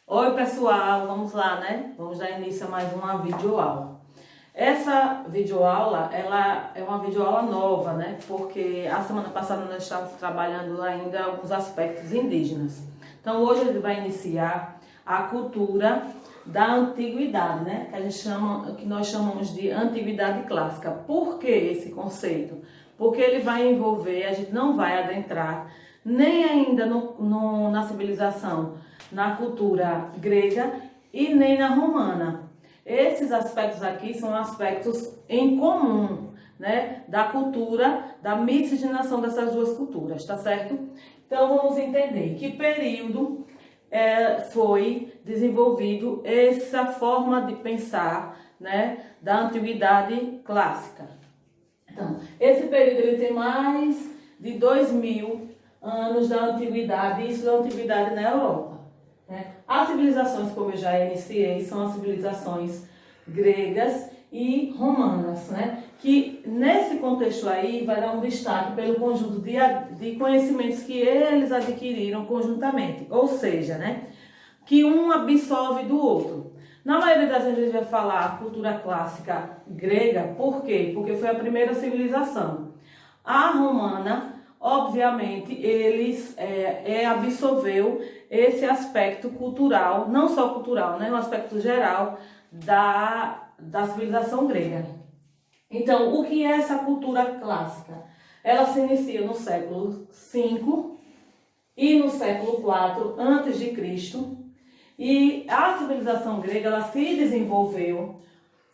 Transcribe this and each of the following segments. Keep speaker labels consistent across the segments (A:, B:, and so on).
A: Oi pessoal, vamos lá, né? Vamos dar início a mais uma videoaula. Essa videoaula, ela é uma videoaula nova, né? Porque a semana passada nós estávamos trabalhando ainda alguns aspectos indígenas. Então hoje a gente vai iniciar a cultura da antiguidade, né? Que nós chamamos de antiguidade clássica. Por que esse conceito? Porque ele vai envolver, a gente não vai adentrar nem ainda na civilização, na cultura grega e nem na romana. Esses aspectos aqui são aspectos em comum, né, da cultura, da miscigenação dessas duas culturas, tá certo? Então vamos entender que período foi desenvolvido essa forma de pensar, né, da antiguidade clássica. Então, esse período ele tem mais de 2000 anos da antiguidade, isso da antiguidade na Europa. Né? As civilizações, como eu já iniciei, são as civilizações gregas e romanas, né? Que nesse contexto aí vai dar um destaque pelo conjunto de conhecimentos que eles adquiriram conjuntamente, ou seja, né? Que um absorve do outro. Na maioria das vezes a gente vai falar a cultura clássica grega, por quê? Porque foi a primeira civilização. A romana, obviamente, absorveu esse aspecto cultural, não só cultural, né, no aspecto geral da civilização grega. Então, o que é essa cultura clássica? Ela se inicia no século V e no século IV a.C., e a civilização grega ela se desenvolveu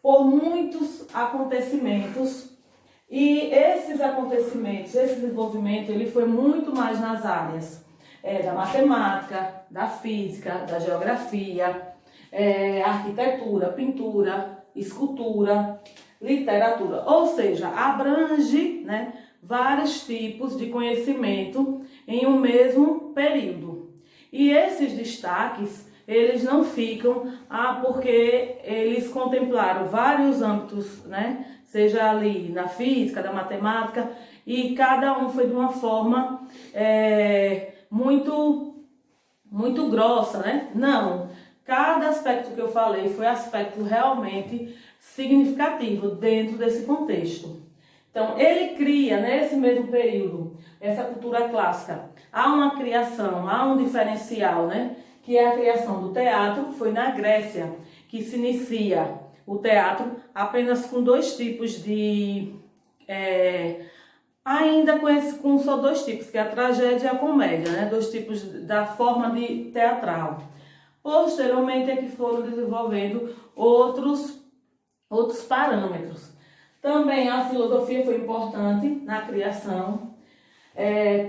A: por muitos acontecimentos. E esses acontecimentos, esse desenvolvimento, ele foi muito mais nas áreas da matemática, da física, da geografia, arquitetura, pintura, escultura, literatura. Ou seja, abrange, né, vários tipos de conhecimento em um mesmo período. E esses destaques, eles não ficam porque eles contemplaram vários âmbitos, né? Seja ali na física, da matemática, e cada um foi de uma forma muito grossa, né? Não, cada aspecto que eu falei foi aspecto realmente significativo dentro desse contexto. Então, ele cria, nesse mesmo período, essa cultura clássica, há uma criação, há um diferencial, né? Que é a criação do teatro, foi na Grécia que se inicia o teatro apenas com dois tipos de... ainda com só dois tipos, que é a tragédia e a comédia, né? Dois tipos da forma de teatral. Posteriormente é que foram desenvolvendo outros parâmetros. Também a filosofia foi importante na criação.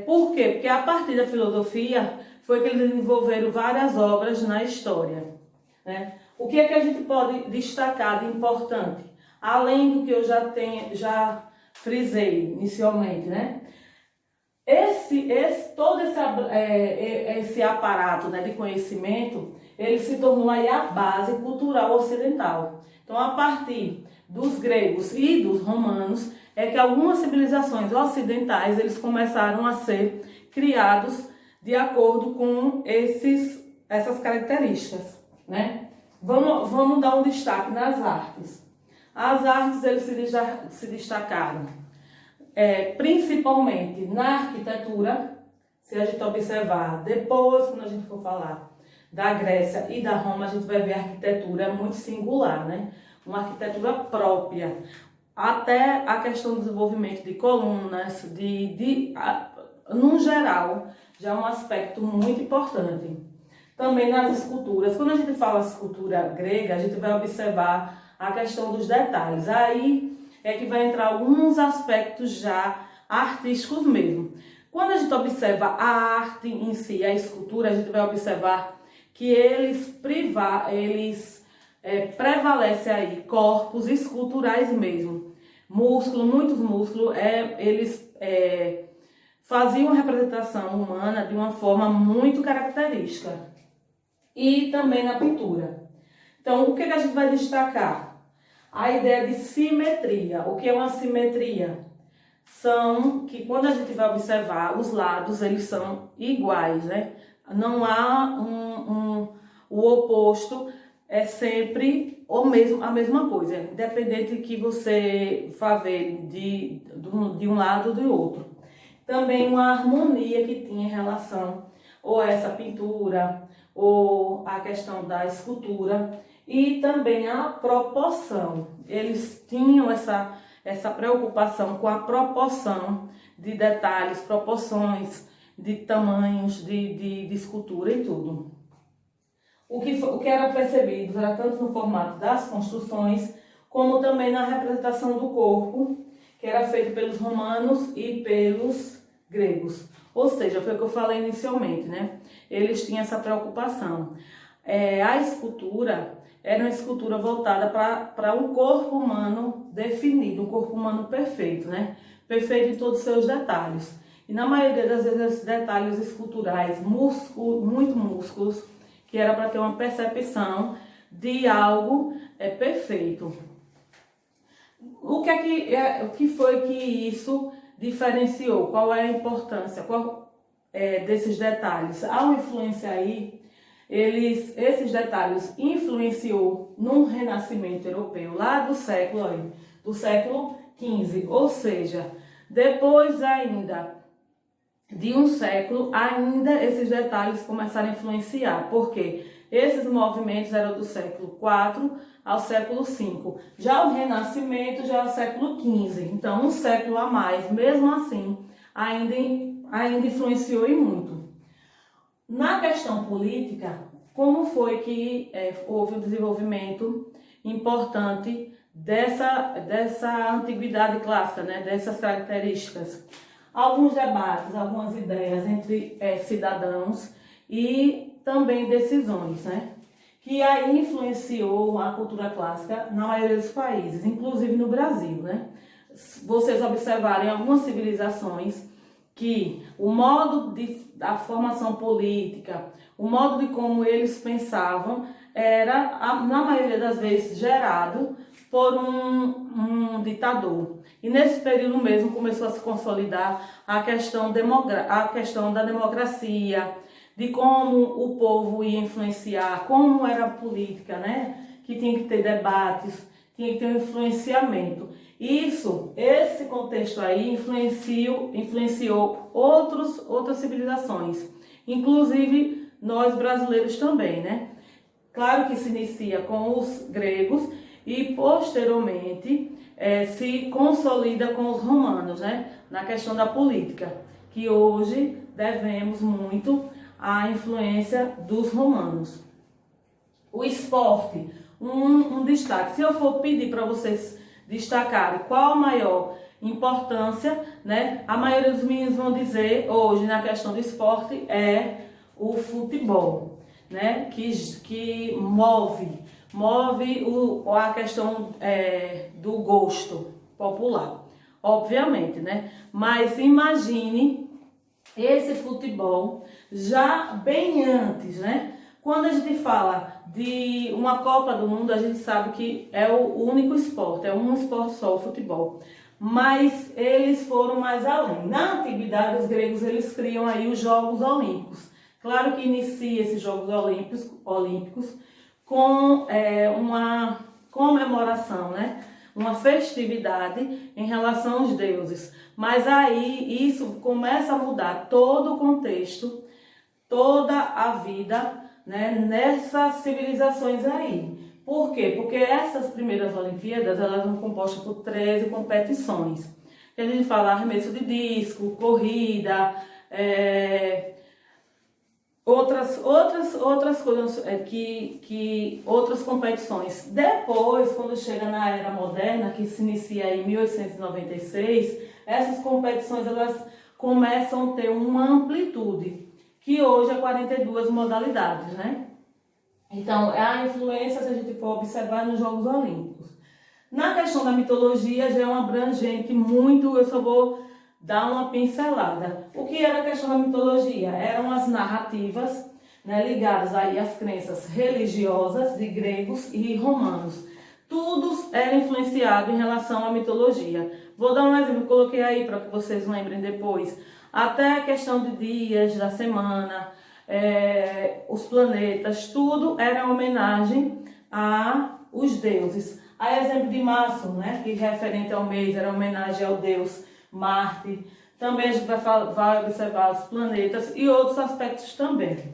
A: Por quê? Porque a partir da filosofia foi que eles desenvolveram várias obras na história, né? O que é que a gente pode destacar de importante? Além do que eu já frisei inicialmente, né? Todo esse aparato, né, de conhecimento, ele se tornou aí a base cultural ocidental. Então, a partir dos gregos e dos romanos, é que algumas civilizações ocidentais eles começaram a ser criados de acordo com essas características, né? Vamos dar um destaque nas artes. As artes eles se destacaram principalmente na arquitetura. Se a gente observar depois, quando a gente for falar da Grécia e da Roma, a gente vai ver a arquitetura muito singular, né? Uma arquitetura própria. Até a questão do desenvolvimento de colunas, num geral, já é um aspecto muito importante. Também nas esculturas. Quando a gente fala escultura grega, a gente vai observar a questão dos detalhes. Aí é que vai entrar alguns aspectos já artísticos mesmo. Quando a gente observa a arte em si, a escultura, a gente vai observar que eles prevalecem aí corpos esculturais mesmo. Muitos músculos, eles faziam a representação humana de uma forma muito característica. E também na pintura. Então, o que a gente vai destacar? A ideia de simetria. O que é uma simetria? São que quando a gente vai observar, os lados eles são iguais, né? Não há o oposto é sempre a mesma coisa, independente que você vá ver de um lado ou do outro. Também uma harmonia que tinha em relação ou a essa pintura, ou a questão da escultura, e também a proporção. Eles tinham essa preocupação com a proporção de detalhes, proporções, de tamanhos, de escultura e tudo. O que era percebido era tanto no formato das construções, como também na representação do corpo, que era feito pelos romanos e pelos gregos. Ou seja, foi o que eu falei inicialmente, né? Eles tinham essa preocupação. A escultura era uma escultura voltada para um corpo humano definido, um corpo humano perfeito, né? Perfeito em todos os seus detalhes. E na maioria das vezes, esses detalhes esculturais, muito músculos, que era para ter uma percepção de algo perfeito. O que foi que isso diferenciou? Qual é a importância desses detalhes? Ao influenciar aí, esses detalhes influenciou num renascimento europeu lá do século XV, ou seja, depois ainda de um século, ainda esses detalhes começaram a influenciar, porque esses movimentos eram do século IV ao século V. Já o Renascimento já é o século XV, então um século a mais, mesmo assim, ainda influenciou e muito. Na questão política, como foi que houve um desenvolvimento importante dessa antiguidade clássica, né, dessas características? Alguns debates, algumas ideias entre cidadãos e também decisões, né? Que aí influenciou a cultura clássica na maioria dos países, inclusive no Brasil, né? Vocês observarem algumas civilizações que o modo da formação política, o modo de como eles pensavam era, na maioria das vezes, gerado por um ditador. E nesse período mesmo começou a se consolidar a questão da democracia, de como o povo ia influenciar, como era a política, né? Que tinha que ter debates, tinha que ter um influenciamento. Esse contexto aí influenciou outras civilizações, inclusive nós brasileiros também, né? Claro que se inicia com os gregos e posteriormente se consolida com os romanos, né? Na questão da política, que hoje devemos muito à influência dos romanos. O esporte, um destaque. Se eu for pedir para vocês destacarem qual a maior importância, né? A maioria dos meninos vão dizer hoje na questão do esporte é o futebol, né? Que move a questão do gosto popular, obviamente, né? Mas imagine esse futebol já bem antes, né? Quando a gente fala de uma Copa do Mundo, a gente sabe que é o único esporte, é um esporte só, o futebol. Mas eles foram mais além. Na antiguidade, os gregos eles criam aí os Jogos Olímpicos. Claro que inicia esses Jogos Olímpicos com uma comemoração, né? Uma festividade em relação aos deuses. Mas aí isso começa a mudar todo o contexto, toda a vida, né, nessas civilizações aí. Por quê? Porque essas primeiras Olimpíadas, elas são compostas por 13 competições. A gente fala arremesso de disco, corrida, outras coisas, outras competições. Depois, quando chega na era moderna, que se inicia em 1896, essas competições elas começam a ter uma amplitude, que hoje é 42 modalidades, né? Então, a influência, se a gente for observar, nos Jogos Olímpicos. Na questão da mitologia, já é um abrangente muito, eu só vou dar uma pincelada. O que era a questão da mitologia? Eram as narrativas, né, ligadas aí às crenças religiosas de gregos e romanos. Tudo era influenciado em relação à mitologia. Vou dar um exemplo, coloquei aí para que vocês lembrem depois. Até a questão de dias da semana, os planetas, tudo era homenagem aos deuses. A exemplo de março, né, que referente ao mês, era homenagem ao deus Marte. Também a gente vai observar os planetas e outros aspectos também.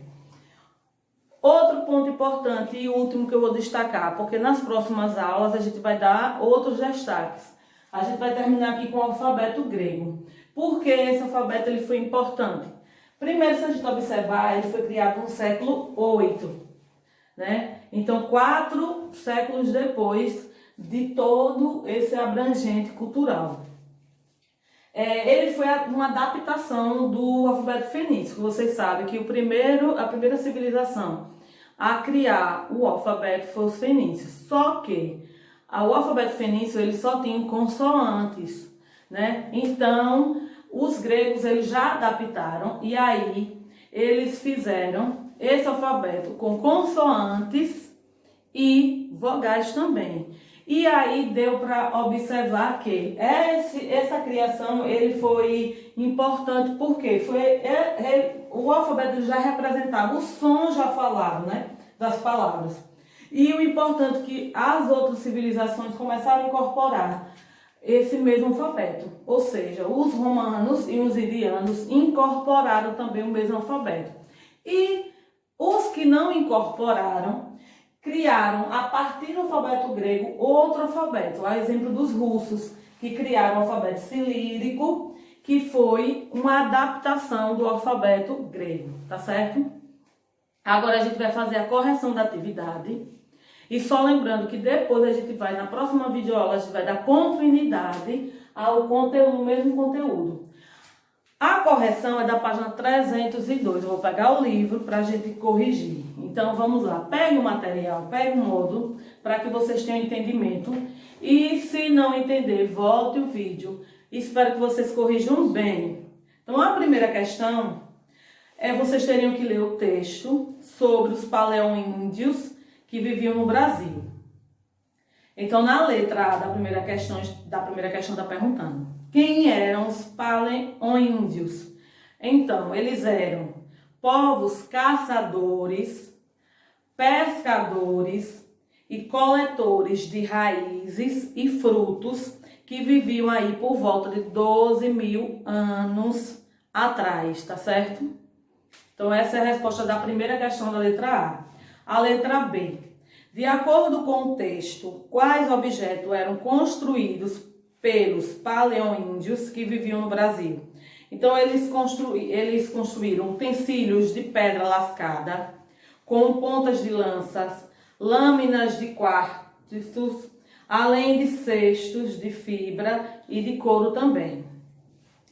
A: Outro ponto importante e último que eu vou destacar, porque nas próximas aulas a gente vai dar outros destaques. A gente vai terminar aqui com o alfabeto grego. Por que esse alfabeto ele foi importante? Primeiro, se a gente observar, ele foi criado no século VIII, né? Então, 4 séculos depois de todo esse abrangente cultural. Ele foi uma adaptação do alfabeto fenício. Vocês sabem que a primeira civilização a criar o alfabeto foi os fenícios. Só que o alfabeto fenício ele só tinha consoantes, né? Então, os gregos eles já adaptaram e aí eles fizeram esse alfabeto com consoantes e vogais também. E aí deu para observar que essa criação ele foi importante porque o alfabeto já representava o som já falado, né, das palavras. E o importante é que as outras civilizações começaram a incorporar esse mesmo alfabeto. Ou seja, os romanos e os irianos incorporaram também o mesmo alfabeto. E os que não incorporaram criaram, a partir do alfabeto grego, outro alfabeto. A exemplo dos russos, que criaram o alfabeto cilírico, que foi uma adaptação do alfabeto grego, tá certo? Agora a gente vai fazer a correção da atividade. E só lembrando que depois a gente vai, na próxima videoaula, a gente vai dar continuidade ao conteúdo, mesmo conteúdo. A correção é da página 302. Eu vou pegar o livro para a gente corrigir. Então vamos lá. Pegue o material, pegue o módulo para que vocês tenham entendimento. E se não entender, volte o vídeo. Espero que vocês corrijam bem. Então a primeira questão vocês teriam que ler o texto sobre os paleoíndios que viviam no Brasil. Então na letra A da primeira questão está perguntando: quem eram os paleoíndios? Então, eles eram povos caçadores, pescadores e coletores de raízes e frutos que viviam aí por volta de 12.000 anos atrás, tá certo? Então, essa é a resposta da primeira questão da letra A. A letra B. De acordo com o texto, quais objetos eram construídos pelos paleoíndios que viviam no Brasil? Então, eles construíram utensílios de pedra lascada, com pontas de lanças, lâminas de quartzos, além de cestos de fibra e de couro também.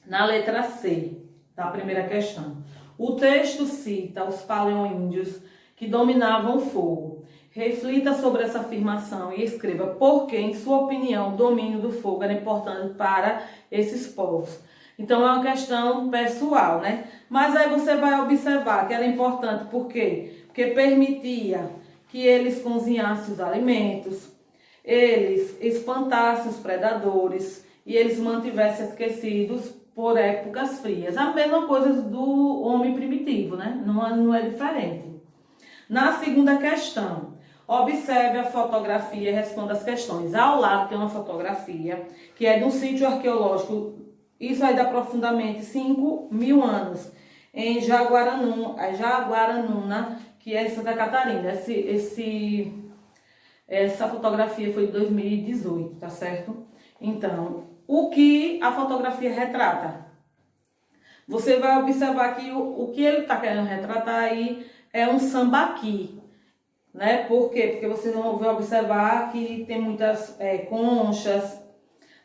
A: Na letra C, da primeira questão, o texto cita os paleoíndios que dominavam o fogo. Reflita sobre essa afirmação e escreva por que, em sua opinião, o domínio do fogo era importante para esses povos. Então, é uma questão pessoal, né? Mas aí você vai observar que era importante, por quê? Porque permitia que eles cozinhassem os alimentos, eles espantassem os predadores e eles mantivessem aquecidos por épocas frias. A mesma coisa do homem primitivo, né? Não é diferente. Na segunda questão, observe a fotografia e responda as questões. Ao lado tem uma fotografia que é de um sítio arqueológico. Isso aí dá aproximadamente 5.000 anos, em Jaguaranuna, que é em Santa Catarina. Essa fotografia foi de 2018, tá certo? Então, o que a fotografia retrata? Você vai observar que o que ele está querendo retratar aí é um sambaqui, né? Por quê? Porque vocês vão observar que tem muitas conchas.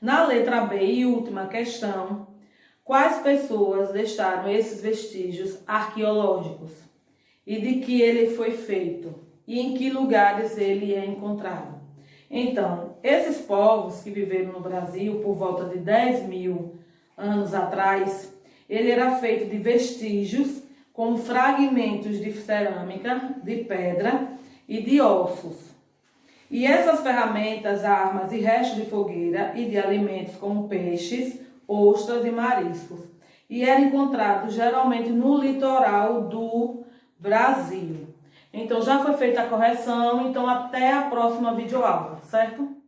A: Na letra B e última questão, quais pessoas deixaram esses vestígios arqueológicos? E de que ele foi feito? E em que lugares ele é encontrado? Então, esses povos que viveram no Brasil por volta de 10.000 anos atrás, ele era feito de vestígios como fragmentos de cerâmica, de pedra e de ossos. E essas ferramentas, armas e restos de fogueira e de alimentos como peixes, ostras e mariscos. E era encontrado geralmente no litoral do Brasil. Então, já foi feita a correção, então até a próxima videoaula, certo?